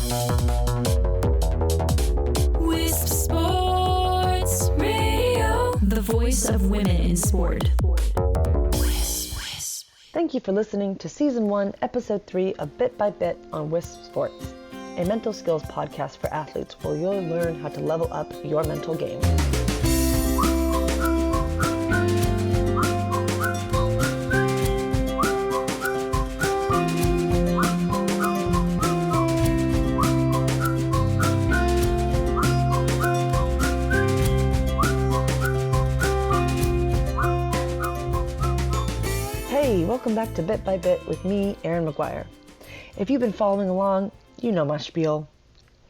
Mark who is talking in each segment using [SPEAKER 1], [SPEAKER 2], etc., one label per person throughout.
[SPEAKER 1] Wisp Sports Radio, the voice of women in sport.
[SPEAKER 2] Thank you for listening to Season 1, Episode 3 of Bit by Bit on Wisp Sports, a mental skills podcast for athletes where you'll learn how to level up your mental game. Hey, welcome back to Bit by Bit with me, Erin McGuire. If you've been following along, you know my spiel.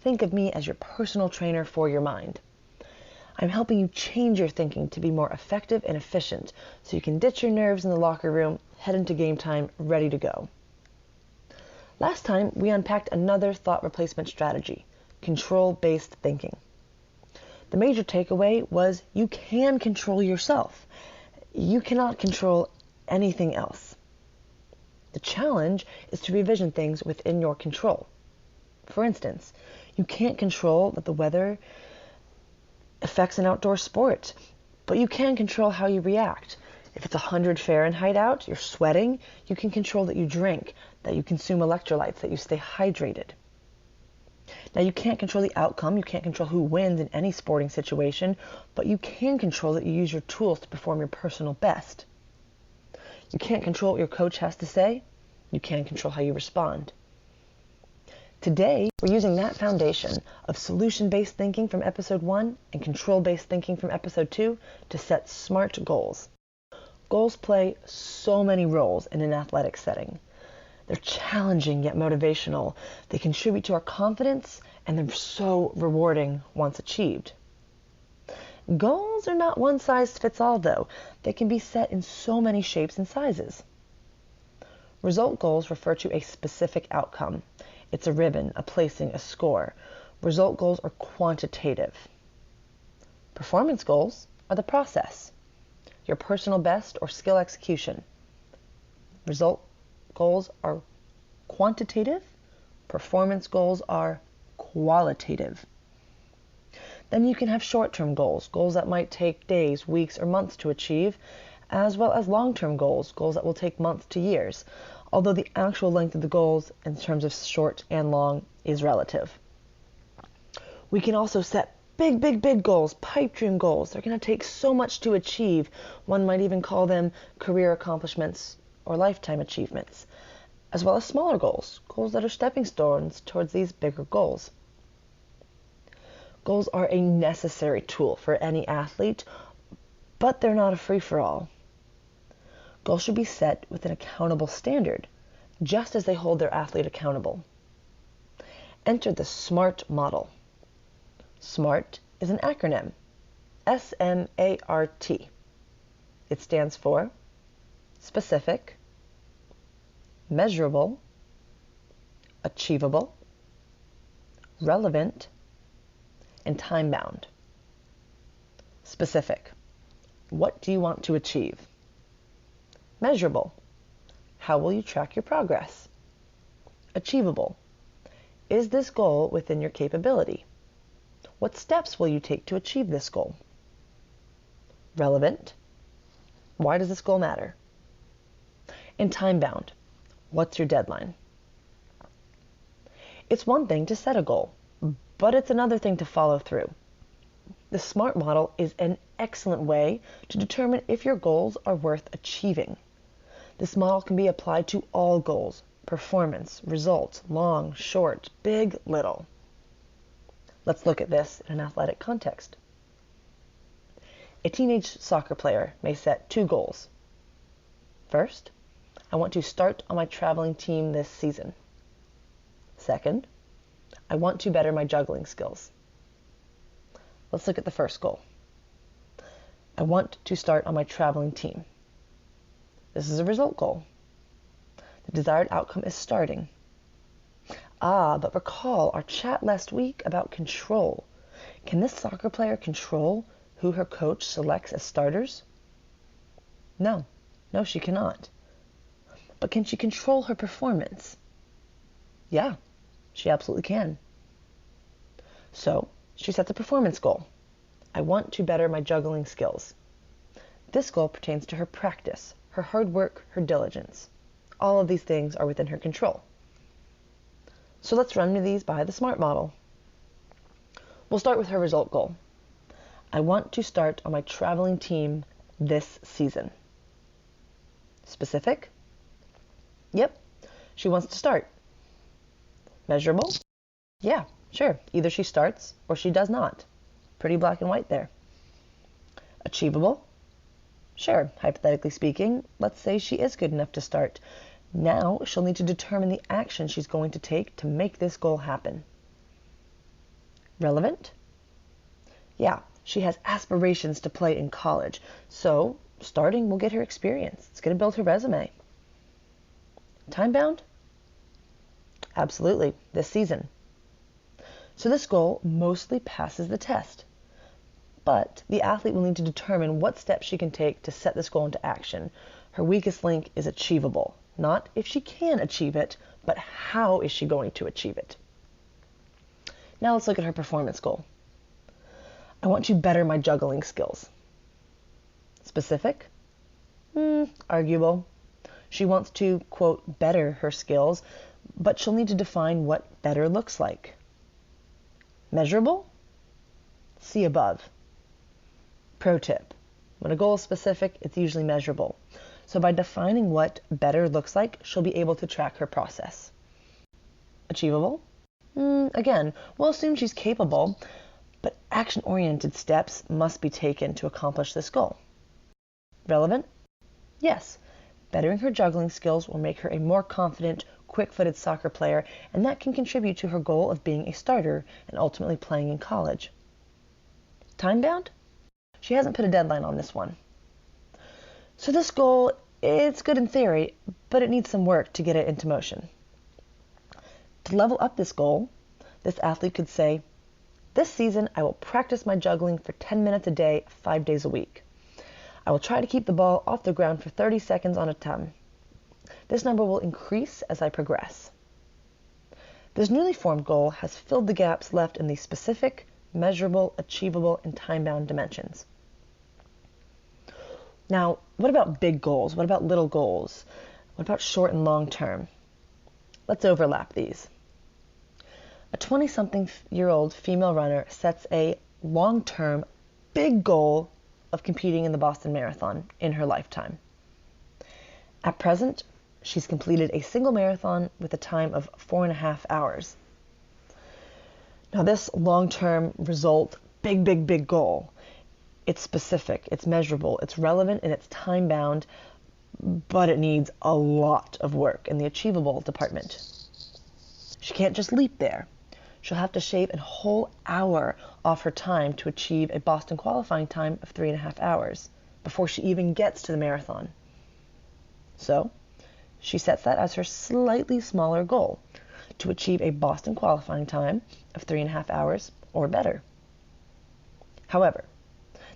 [SPEAKER 2] Think of me as your personal trainer for your mind. I'm helping you change your thinking to be more effective and efficient so you can ditch your nerves in the locker room, head into game time, ready to go. Last time, we unpacked another thought replacement strategy, control-based thinking. The major takeaway was you can control yourself. You cannot control anything else. The challenge is to revision things within your control. For instance, you can't control that the weather affects an outdoor sport, but you can control how you react. If it's 100 Fahrenheit out, you're sweating, you can control that you drink, that you consume electrolytes, that you stay hydrated. Now, you can't control the outcome, you can't control who wins in any sporting situation, but you can control that you use your tools to perform your personal best. You can't control what your coach has to say. You can control how you respond. Today, we're using that foundation of solution-based thinking from Episode 1 and control-based thinking from Episode 2 to set SMART goals. Goals play so many roles in an athletic setting. They're challenging yet motivational. They contribute to our confidence, and they're so rewarding once achieved. Goals are not one size fits all, though. They can be set in so many shapes and sizes. Result goals refer to a specific outcome. It's a ribbon, a placing, a score. Result goals are quantitative. Performance goals are the process, your personal best or skill execution. Result goals are quantitative. Performance goals are qualitative. Then you can have short-term goals, goals that might take days, weeks, or months to achieve, as well as long-term goals, goals that will take months to years, although the actual length of the goals in terms of short and long is relative. We can also set big goals, pipe dream goals. They're going to take so much to achieve. One might even call them career accomplishments or lifetime achievements, as well as smaller goals, goals that are stepping stones towards these bigger goals. Goals are a necessary tool for any athlete, but they're not a free-for-all. Goals should be set with an accountable standard, just as they hold their athlete accountable. Enter the SMART model. SMART is an acronym, S-M-A-R-T. It stands for specific, measurable, achievable, relevant, and time-bound. Specific. What do you want to achieve? Measurable. How will you track your progress? Achievable. Is this goal within your capability? What steps will you take to achieve this goal? Relevant. Why does this goal matter? And time-bound. What's your deadline? It's one thing to set a goal, but it's another thing to follow through. The SMART model is an excellent way to determine if your goals are worth achieving. This model can be applied to all goals, performance, results, long, short, big, little. Let's look at this in an athletic context. A teenage soccer player may set 2 goals. First, I want to start on my traveling team this season. Second, I want to better my juggling skills. Let's look at the first goal. I want to start on my traveling team. This is a result goal. The desired outcome is starting. But recall our chat last week about control. Can this soccer player control who her coach selects as starters? No, she cannot. But can she control her performance? Yeah, she absolutely can. So she sets a performance goal. I want to better my juggling skills. This goal pertains to her practice, her hard work, her diligence. All of these things are within her control. So let's run these by the SMART model. We'll start with her result goal. I want to start on my traveling team this season. Specific? Yep, she wants to start. Measurable? Yeah, sure. Either she starts or she does not. Pretty black and white there. Achievable? Sure, hypothetically speaking, let's say she is good enough to start. Now she'll need to determine the action she's going to take to make this goal happen. Relevant? Yeah, she has aspirations to play in college, so starting will get her experience. It's going to build her resume. Time-bound? Absolutely, this season. So this goal mostly passes the test, but the athlete will need to determine what steps she can take to set this goal into action. Her weakest link is achievable. Not if she can achieve it, but how is she going to achieve it? Now let's look at her performance goal. I want to better my juggling skills. Specific? Arguable. She wants to, quote, better her skills, but she'll need to define what better looks like. Measurable? See above. Pro tip. When a goal is specific, it's usually measurable. So by defining what better looks like, she'll be able to track her process. Achievable? Again, we'll assume she's capable, but action-oriented steps must be taken to accomplish this goal. Relevant? Yes. Bettering her juggling skills will make her a more confident, quick-footed soccer player, and that can contribute to her goal of being a starter and ultimately playing in college. Time-bound? She hasn't put a deadline on this one. So this goal, it's good in theory, but it needs some work to get it into motion. To level up this goal, this athlete could say, this season I will practice my juggling for 10 minutes a day, 5 days a week. I will try to keep the ball off the ground for 30 seconds on a time. This number will increase as I progress. This newly formed goal has filled the gaps left in the specific, measurable, achievable, and time-bound dimensions. Now, what about big goals? What about little goals? What about short and long term? Let's overlap these. A 20-something-year-old female runner sets a long-term, big goal of competing in the Boston Marathon in her lifetime. At present, she's completed a single marathon with a time of 4.5 hours. Now this long-term result, big goal, it's specific, it's measurable, it's relevant, and it's time-bound, but it needs a lot of work in the achievable department. She can't just leap there. She'll have to shave a whole hour off her time to achieve a Boston qualifying time of 3.5 hours before she even gets to the marathon. So, she sets that as her slightly smaller goal, to achieve a Boston qualifying time of 3.5 hours or better. However,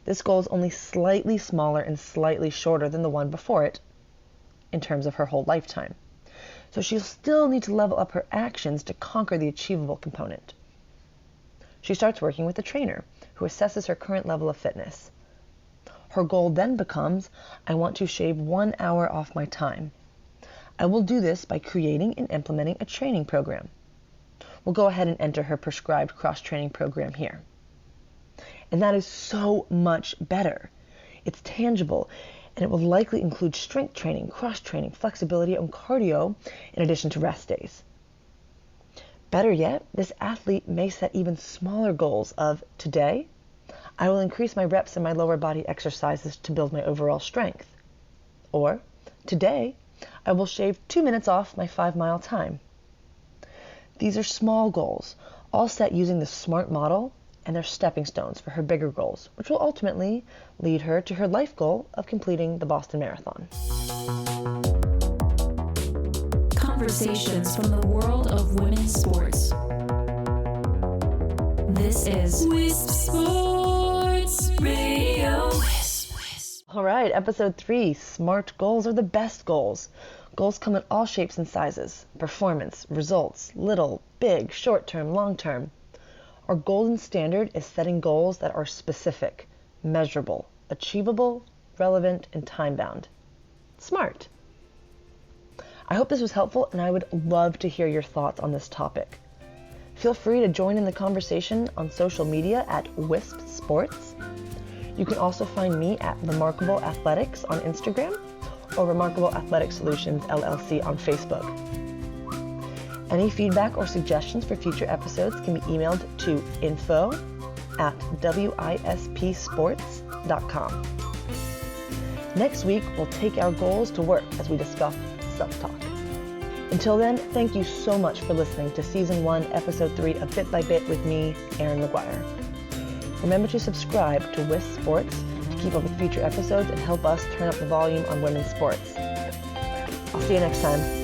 [SPEAKER 2] this goal is only slightly smaller and slightly shorter than the one before it in terms of her whole lifetime. So she'll still need to level up her actions to conquer the achievable component. She starts working with a trainer who assesses her current level of fitness. Her goal then becomes, I want to shave 1 hour off my time. I will do this by creating and implementing a training program. We'll go ahead and enter her prescribed cross-training program here. And that is so much better. It's tangible, and it will likely include strength training, cross-training, flexibility, and cardio, in addition to rest days. Better yet, this athlete may set even smaller goals of, today, I will increase my reps in my lower body exercises to build my overall strength. Or, today, I will shave 2 minutes off my 5-mile time. These are small goals, all set using the SMART model, and they're stepping stones for her bigger goals, which will ultimately lead her to her life goal of completing the Boston Marathon.
[SPEAKER 1] Conversations from the world of women's sports. This is Wisp Sports Radio.
[SPEAKER 2] All right, episode 3, SMART goals are the best goals. Goals come in all shapes and sizes: performance, results, little, big, short-term, long-term. Our golden standard is setting goals that are specific, measurable, achievable, relevant, and time-bound. Smart. I hope this was helpful, and I would love to hear your thoughts on this topic. Feel free to join in the conversation on social media at Wisp Sports. You can also find me at Remarkable Athletics on Instagram or Remarkable Athletic Solutions LLC on Facebook. Any feedback or suggestions for future episodes can be emailed to info@wispsports.com. Next week, we'll take our goals to work as we discuss self-talk. Until then, thank you so much for listening to Season 1, Episode 3 of Bit by Bit with me, Erin McGuire. Remember to subscribe to Wisp Sports to keep up with future episodes and help us turn up the volume on women's sports. I'll see you next time.